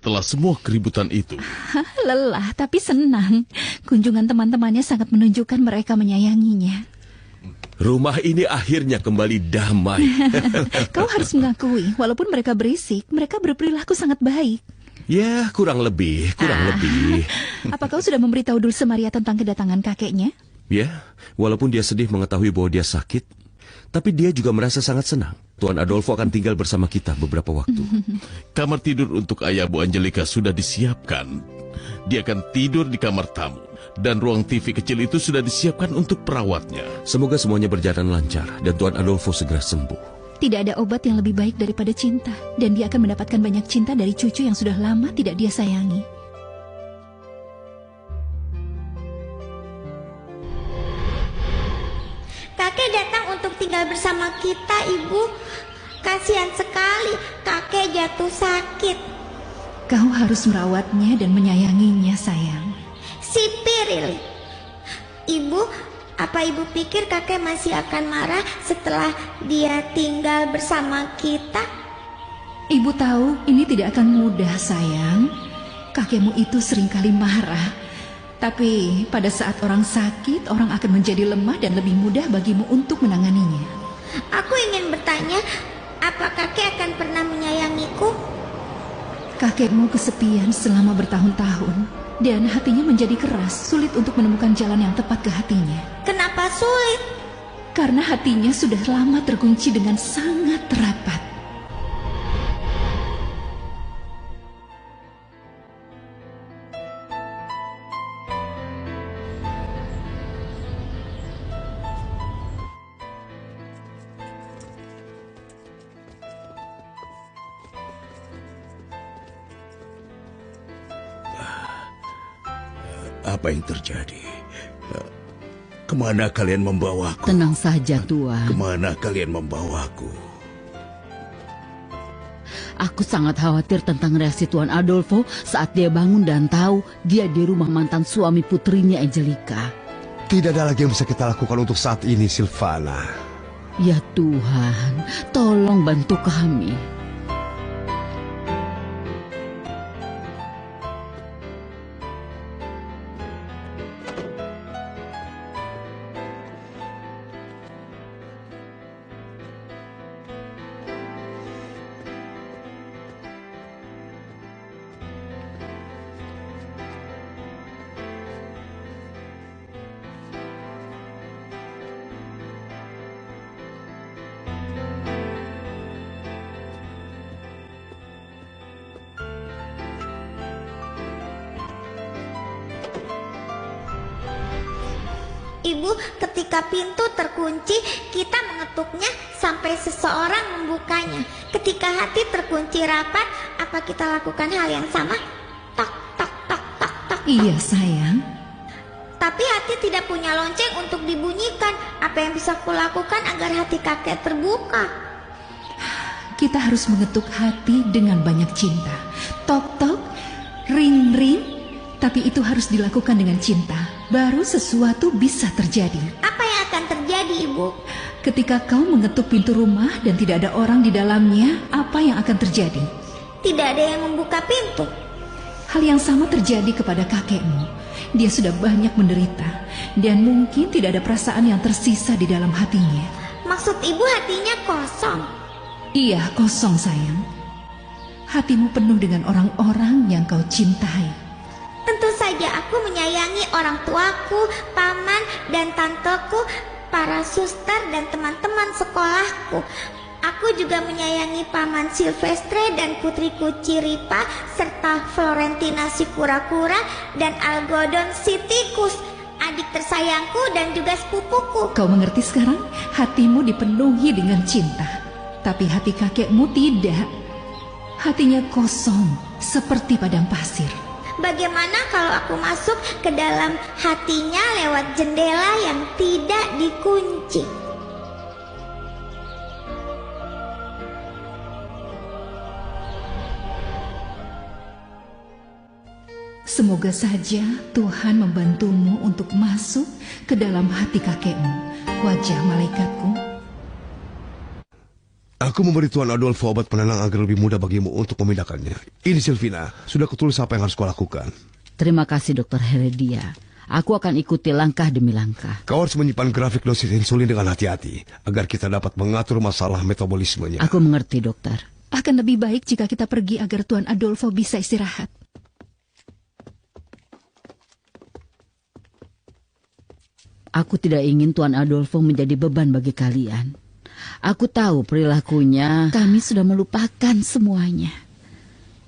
setelah semua keributan itu? Lelah tapi senang. Kunjungan teman-temannya sangat menunjukkan mereka menyayanginya. Rumah ini akhirnya kembali damai. Kau harus mengakui, walaupun mereka berisik, mereka berperilaku sangat baik. Ya, kurang lebih. Apa kau sudah memberitahu Dulce Maria tentang kedatangan kakeknya? Ya, walaupun dia sedih mengetahui bahwa dia sakit, tapi dia juga merasa sangat senang. Tuan Adolfo akan tinggal bersama kita beberapa waktu. Kamar tidur untuk ayah Bu Angelica sudah disiapkan. Dia akan tidur di kamar tamu. Dan ruang TV kecil itu sudah disiapkan untuk perawatnya. Semoga semuanya berjalan lancar dan Tuan Adolfo segera sembuh. Tidak ada obat yang lebih baik daripada cinta. Dan dia akan mendapatkan banyak cinta dari cucu yang sudah lama tidak dia sayangi. Kakek datang untuk tinggal bersama kita, Ibu. Kasihan sekali, kakek jatuh sakit. Kau harus merawatnya dan menyayanginya, sayang. Si Piril. Ibu, apa Ibu pikir kakek masih akan marah setelah dia tinggal bersama kita? Ibu tahu ini tidak akan mudah, sayang. Kakekmu itu seringkali marah. Tapi pada saat orang sakit, orang akan menjadi lemah dan lebih mudah bagimu untuk menanganinya. Aku ingin bertanya, apa kakek akan pernah menyayangiku? Kakekmu kesepian selama bertahun-tahun dan hatinya menjadi keras, sulit untuk menemukan jalan yang tepat ke hatinya. Kenapa sulit? Karena hatinya sudah lama terkunci dengan sangat rapat. Apa yang terjadi? Kemana kalian membawaku? Tenang saja, Tuan. Kemana kalian membawaku? Aku sangat khawatir tentang reaksi Tuan Adolfo saat dia bangun dan tahu dia di rumah mantan suami putrinya, Angelica. Tidak ada lagi yang bisa kita lakukan untuk saat ini, Silvana. Ya Tuhan, tolong bantu kami. Ibu, ketika pintu terkunci, kita mengetuknya sampai seseorang membukanya. Ketika hati terkunci rapat, apa kita lakukan hal yang sama? Tok, tok, tok, tok, tok. Iya, sayang. Tapi hati tidak punya lonceng untuk dibunyikan. Apa yang bisa kulakukan agar hati kakek terbuka? Kita harus mengetuk hati dengan banyak cinta. Tok, tok, ring, ring. Tapi itu harus dilakukan dengan cinta. Baru sesuatu bisa terjadi. Apa yang akan terjadi, Ibu? Ketika kau mengetuk pintu rumah dan tidak ada orang di dalamnya, apa yang akan terjadi? Tidak ada yang membuka pintu. Hal yang sama terjadi kepada kakekmu. Dia sudah banyak menderita dan mungkin tidak ada perasaan yang tersisa di dalam hatinya. Maksud Ibu hatinya kosong? Iya, kosong, sayang. Hatimu penuh dengan orang-orang yang kau cintai. Tentu saja aku menyayangi orang tuaku, paman dan tanteku, para suster dan teman-teman sekolahku. Aku juga menyayangi paman Silvestre dan putriku Ciripa, serta Florentina si kura-kura dan Algodon si tikus, adik tersayangku dan juga sepupuku. Kau mengerti sekarang? Hatimu dipenuhi dengan cinta. Tapi hati kakekmu tidak. Hatinya kosong, seperti padang pasir. Bagaimana kalau aku masuk ke dalam hatinya lewat jendela yang tidak dikunci? Semoga saja Tuhan membantumu untuk masuk ke dalam hati kakekmu, wajah malaikatku. Aku memberi Tuan Adolfo obat penenang agar lebih mudah bagimu untuk memindahkannya. Ini Silvina, sudah kutulis apa yang harus kau lakukan. Terima kasih Dr. Heredia. Aku akan ikuti langkah demi langkah. Kau harus menyimpan grafik dosis insulin dengan hati-hati, agar kita dapat mengatur masalah metabolismenya. Aku mengerti, dokter. Akan lebih baik jika kita pergi agar Tuan Adolfo bisa istirahat. Aku tidak ingin Tuan Adolfo menjadi beban bagi kalian. Aku tahu perilakunya. Kami sudah melupakan semuanya.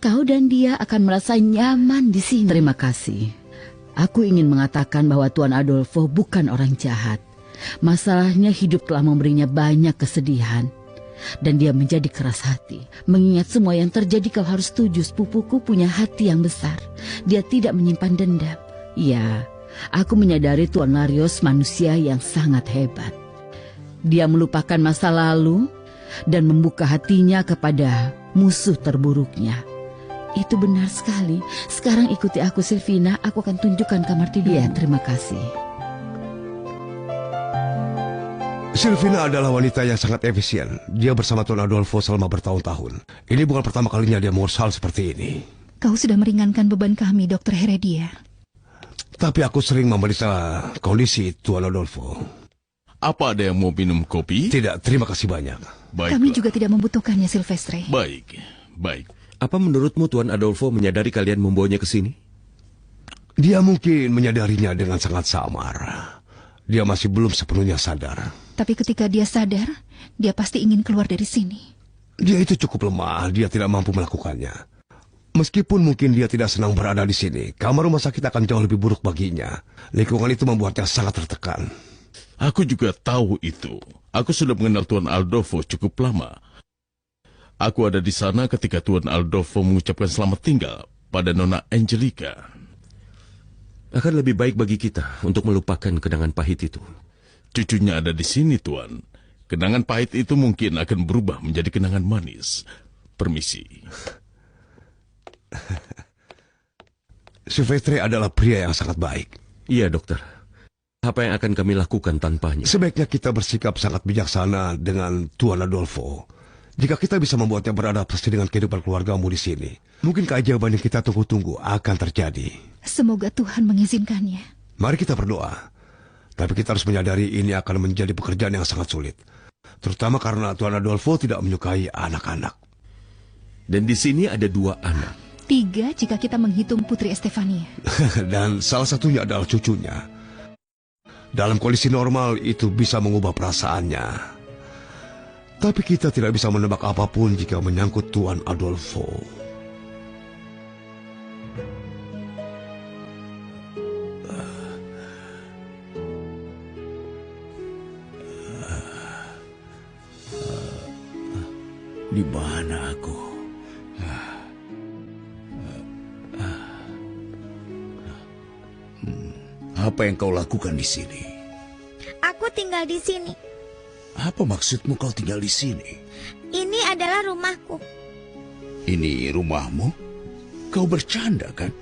Kau dan dia akan merasa nyaman di sini. Terima kasih. Aku ingin mengatakan bahwa Tuan Adolfo bukan orang jahat. Masalahnya hidup telah memberinya banyak kesedihan. Dan dia menjadi keras hati. Mengingat semua yang terjadi, kau harus setuju, sepupuku punya hati yang besar. Dia tidak menyimpan dendam. Ya, aku menyadari Tuan Larios manusia yang sangat hebat. Dia melupakan masa lalu dan membuka hatinya kepada musuh terburuknya. Itu benar sekali. Sekarang ikuti aku, Silvina. Aku akan tunjukkan kamar tidur. Ya, terima kasih. Silvina adalah wanita yang sangat efisien. Dia bersama Tuan Adolfo selama bertahun-tahun. Ini bukan pertama kalinya dia mengurus hal seperti ini. Kau sudah meringankan beban kami, Dr. Heredia. Tapi aku sering memeriksa kondisi Tuan Adolfo. Apa ada yang mau minum kopi? Tidak, terima kasih banyak. Baiklah. Kami juga tidak membutuhkannya, Silvestre. Baik, baik. Apa menurutmu Tuan Adolfo menyadari kalian membawanya ke sini? Dia mungkin menyadarinya dengan sangat samar. Dia masih belum sepenuhnya sadar. Tapi ketika dia sadar, dia pasti ingin keluar dari sini. Dia itu cukup lemah, dia tidak mampu melakukannya. Meskipun mungkin dia tidak senang berada di sini, kamar rumah sakit akan jauh lebih buruk baginya. Lingkungan itu membuatnya sangat tertekan. Aku juga tahu itu. Aku sudah mengenal Tuan Adolfo cukup lama. Aku ada di sana ketika Tuan Adolfo mengucapkan selamat tinggal pada Nona Angelica. Akan lebih baik bagi kita untuk melupakan kenangan pahit itu. Cucunya ada di sini, Tuan. Kenangan pahit itu mungkin akan berubah menjadi kenangan manis. Permisi. Silvestre adalah pria yang sangat baik. Iya, dokter. Apa yang akan kami lakukan tanpanya? Sebaiknya kita bersikap sangat bijaksana dengan Tuan Adolfo. Jika kita bisa membuatnya beradaptasi dengan kehidupan keluargamu di sini, mungkin keajaiban yang kita tunggu-tunggu akan terjadi. Semoga Tuhan mengizinkannya. Mari kita berdoa. Tapi kita harus menyadari ini akan menjadi pekerjaan yang sangat sulit. Terutama karena Tuan Adolfo tidak menyukai anak-anak. Dan di sini ada 2 anak. 3 jika kita menghitung Putri Estefania. Dan salah satunya adalah cucunya. Dalam kondisi normal itu bisa mengubah perasaannya. Tapi kita tidak bisa menebak apapun jika menyangkut Tuan Adolfo. Di mana aku? Apa yang kau lakukan di sini? Aku tinggal di sini. Apa maksudmu kau tinggal di sini? Ini adalah rumahku. Ini rumahmu? Kau bercanda kan?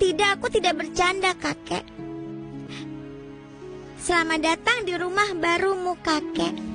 Tidak, aku tidak bercanda, kakek. Selamat datang di rumah barumu, kakek.